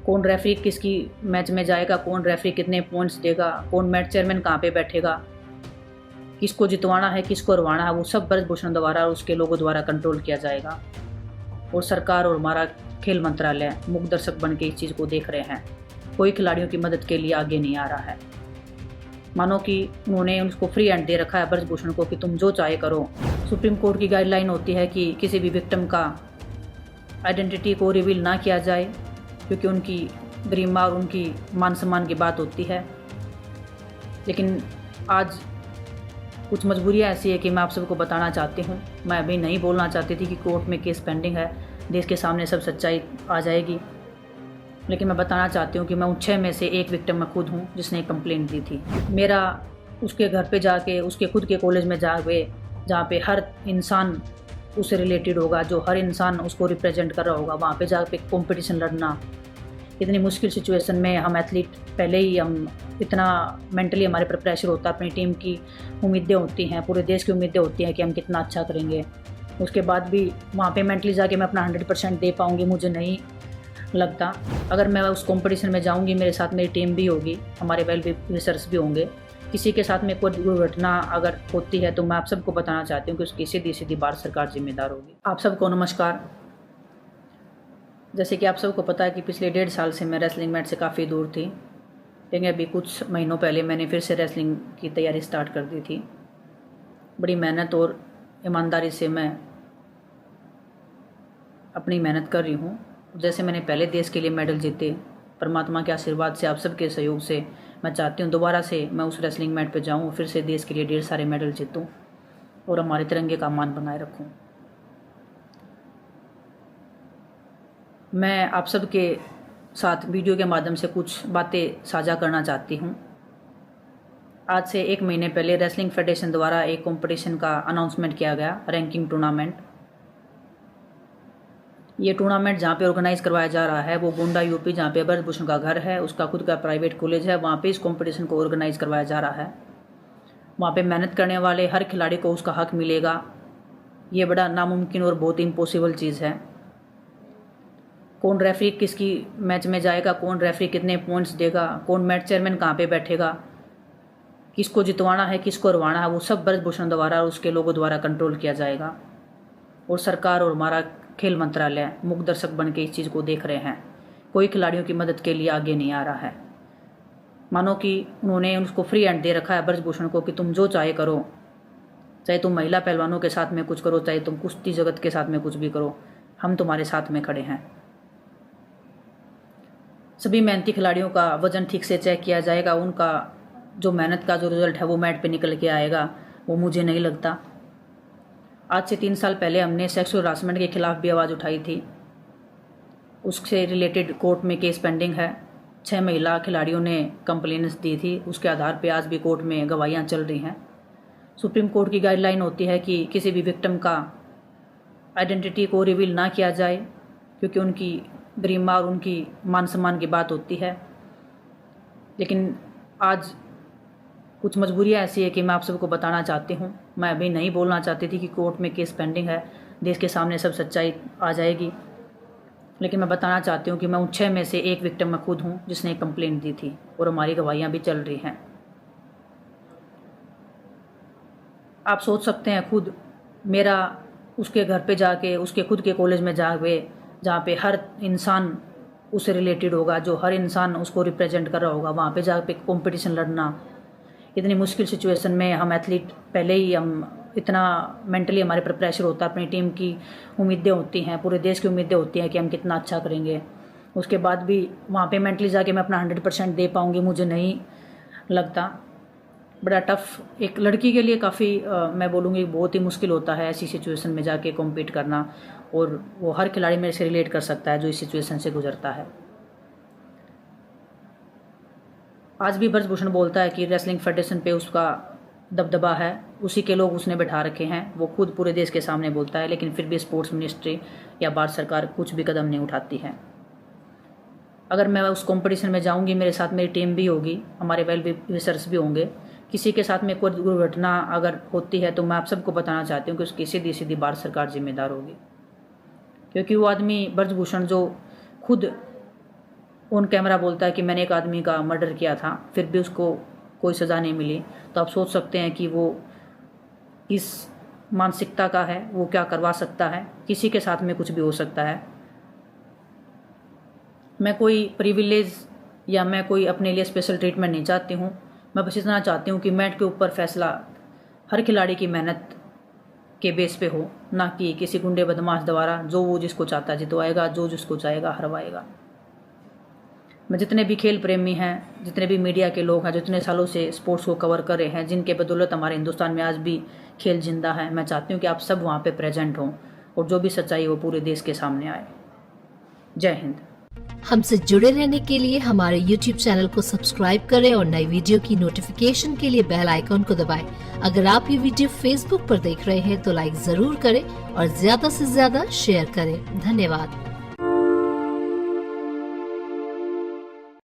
कौन रेफरी किसकी मैच में जाएगा, कौन रेफरी कितने पॉइंट्स देगा, कौन मैच चेयरमैन कहाँ पे बैठेगा, किसको जितवाना है किसको हरवाना है, वो सब ब्रजभूषण द्वारा और उसके लोगों द्वारा कंट्रोल किया जाएगा। और सरकार और हमारा खेल मंत्रालय मुख्य दर्शक बन के इस चीज़ को देख रहे हैं। कोई खिलाड़ियों की मदद के लिए आगे नहीं आ रहा है। मानो कि उन्होंने उसको फ्री हैंड दे रखा है ब्रजभूषण को कि तुम जो चाहे करो। सुप्रीम कोर्ट की गाइडलाइन होती है कि किसी भी विक्टिम का आइडेंटिटी को रिवील ना किया जाए, क्योंकि उनकी गरिमा और उनकी मान सम्मान की बात होती है। लेकिन आज कुछ मजबूरियाँ ऐसी है कि मैं आप सबको बताना चाहती हूँ। मैं अभी नहीं बोलना चाहती थी कि कोर्ट में केस पेंडिंग है, देश के सामने सब सच्चाई आ जाएगी, लेकिन मैं बताना चाहती हूँ कि मैं उन 6 में से एक विक्टिम मैं खुद हूँ जिसने कंप्लेंट दी थी। मेरा उसके घर पे जाके, उसके खुद के कॉलेज में जाके, जहाँ पे हर इंसान उससे रिलेटेड होगा, जो हर इंसान उसको रिप्रेजेंट कर रहा होगा, वहाँ पे जाके कंपटीशन लड़ना, इतनी मुश्किल सिचुएशन में हम एथलीट पहले ही हम इतना मेंटली हमारे पर प्रेशर होता है, अपनी टीम की उम्मीदें होती हैं, पूरे देश की उम्मीदें होती हैं कि हम कितना अच्छा करेंगे। उसके बाद भी वहाँ पे मेंटली जाके मैं अपना 100% दे पाऊँगी, मुझे नहीं लगता। अगर मैं उस कंपटीशन में जाऊँगी, मेरे साथ मेरी टीम भी होगी, हमारे वेल विशर्स भी होंगे, किसी के साथ में कोई दुर्घटना अगर होती है तो मैं आप सबको बताना चाहती हूँ कि उसकी सीधी भारत सरकार जिम्मेदार होगी। आप सबको नमस्कार। जैसे कि आप सबको पता है कि पिछले 1.5 साल से मैं रेसलिंग मैट से काफ़ी दूर थी, लेकिन अभी कुछ महीनों पहले मैंने फिर से रेसलिंग की तैयारी स्टार्ट कर दी थी। बड़ी मेहनत और ईमानदारी से मैं अपनी मेहनत कर रही हूँ। जैसे मैंने पहले देश के लिए मेडल जीते, परमात्मा के आशीर्वाद से, आप सबके सहयोग से मैं चाहती हूँ दोबारा से मैं उस रेसलिंग मैट पे जाऊँ, फिर से देश के लिए ढेर सारे मेडल जीतूँ और हमारे तिरंगे का मान बनाए रखूँ। मैं आप सबके साथ वीडियो के माध्यम से कुछ बातें साझा करना चाहती हूँ। आज से 1 महीने पहले रेसलिंग फेडरेशन द्वारा एक कंपटीशन का अनाउंसमेंट किया गया, रैंकिंग टूर्नामेंट। ये टूर्नामेंट जहाँ पे ऑर्गेनाइज करवाया जा रहा है वो गोंडा यूपी, जहाँ पे ब्रजभूषण का घर है, उसका खुद का प्राइवेट कॉलेज है, वहाँ पे इस कंपटीशन को ऑर्गेनाइज करवाया जा रहा है। वहाँ पे मेहनत करने वाले हर खिलाड़ी को उसका हक मिलेगा। ये बड़ा नामुमकिन और बहुत इम्पॉसिबल चीज़ है। कौन रेफरी किसकी मैच में जाएगा, कौन रेफरी कितने पॉइंट्स देगा, कौन मैच चेयरमैन कहाँ पे बैठेगा, किसको जितवाना है किसको हरवाना है, वो सब ब्रजभूषण द्वारा और उसके लोगों द्वारा कंट्रोल किया जाएगा। और सरकार और हमारा खेल मंत्रालय मुख्य दर्शक बन के इस चीज़ को देख रहे हैं। कोई खिलाड़ियों की मदद के लिए आगे नहीं आ रहा है। मानो कि उन्होंने उसको फ्री हैंड दे रखा है ब्रजभूषण को कि तुम जो चाहे करो, चाहे तुम महिला पहलवानों के साथ में कुछ करो, चाहे तुम कुश्ती जगत के साथ में कुछ भी करो, हम तुम्हारे साथ में खड़े हैं। सभी मेहनती खिलाड़ियों का वजन ठीक से चेक किया जाएगा, उनका जो मेहनत का जो रिजल्ट है वो मैट पे निकल के आएगा, वो मुझे नहीं लगता। आज से 3 साल पहले हमने सेक्सुअल हरासमेंट के खिलाफ भी आवाज़ उठाई थी, उससे रिलेटेड कोर्ट में केस पेंडिंग है। 6 महिला खिलाड़ियों ने कंप्लेंट्स दी थी, उसके आधार पर आज भी कोर्ट में गवाहियाँ चल रही हैं। सुप्रीम कोर्ट की गाइडलाइन होती है कि किसी भी विक्टिम का आइडेंटिटी को रिवील ना किया जाए, क्योंकि उनकी गरिमा और उनकी मान सम्मान की बात होती है। लेकिन आज कुछ मजबूरियाँ ऐसी है कि मैं आप सबको बताना चाहती हूँ। मैं अभी नहीं बोलना चाहती थी कि कोर्ट में केस पेंडिंग है, देश के सामने सब सच्चाई आ जाएगी, लेकिन मैं बताना चाहती हूँ कि मैं उन 6 में से एक विक्टिम मैं खुद हूँ जिसने कंप्लेंट दी थी और हमारी गवाहियाँ भी चल रही हैं। आप सोच सकते हैं खुद, मेरा उसके घर पे जाके, उसके खुद के कॉलेज में जाके, जहाँ पे हर इंसान उससे रिलेटेड होगा, जो हर इंसान उसको रिप्रेजेंट कर रहा होगा, वहाँ पे जाके कंपटीशन लड़ना, इतनी मुश्किल सिचुएशन में हम एथलीट पहले ही हम इतना मेंटली हमारे पर प्रेशर होता है, अपनी टीम की उम्मीदें होती हैं, पूरे देश की उम्मीदें होती हैं कि हम कितना अच्छा करेंगे। उसके बाद भी वहाँ पे मेंटली जाके मैं अपना 100% दे पाऊँगी, मुझे नहीं लगता। बड़ा टफ एक लड़की के लिए काफ़ी मैं बोलूँगी बहुत ही मुश्किल होता है ऐसी सिचुएशन में जाके कॉम्पीट करना, और वो हर खिलाड़ी मेरे से रिलेट कर सकता है जो इस सिचुएशन से गुजरता है। आज भी ब्रजभूषण बोलता है कि रेसलिंग फेडरेशन पे उसका दबदबा है, उसी के लोग उसने बैठा रखे हैं, वो खुद पूरे देश के सामने बोलता है, लेकिन फिर भी स्पोर्ट्स मिनिस्ट्री या भारत सरकार कुछ भी कदम नहीं उठाती है। अगर मैं उस कंपटीशन में जाऊंगी, मेरे साथ मेरी टीम भी होगी, हमारे वेल विशर्स भी होंगे, किसी के साथ में कोई दुर्घटना अगर होती है तो मैं आप सबको बताना चाहती हूँ कि उसकी सीधी भारत सरकार जिम्मेदार होगी। क्योंकि वो आदमी ब्रजभूषण जो खुद ऑन कैमरा बोलता है कि मैंने एक आदमी का मर्डर किया था, फिर भी उसको कोई सज़ा नहीं मिली, तो आप सोच सकते हैं कि वो इस मानसिकता का है, वो क्या करवा सकता है। किसी के साथ में कुछ भी हो सकता है। मैं कोई प्रिविलेज या मैं कोई अपने लिए स्पेशल ट्रीटमेंट नहीं चाहती हूँ। मैं बस इतना चाहती हूँ कि मैट के ऊपर फैसला हर खिलाड़ी की मेहनत के बेस पे हो, ना कि किसी गुंडे बदमाश द्वारा जो वो जिसको चाहता है जितवाएगा, जो जिसको चाहेगा हरवाएगा। मैं जितने भी खेल प्रेमी हैं, जितने भी मीडिया के लोग हैं, जितने सालों से स्पोर्ट्स को कवर कर रहे हैं, जिनके बदौलत हमारे हिंदुस्तान में आज भी खेल जिंदा है, मैं चाहती हूँ कि आप सब वहाँ पे प्रेजेंट हों और जो भी सच्चाई वो पूरे देश के सामने आए। जय हिंद। हमसे जुड़े रहने के लिए हमारे YouTube चैनल को सब्सक्राइब करें और नई वीडियो की नोटिफिकेशन के लिए बेल आइकॉन को दबाएं। अगर आप ये वीडियो Facebook पर देख रहे हैं तो लाइक जरूर करें और ज्यादा से ज्यादा शेयर करें। धन्यवाद।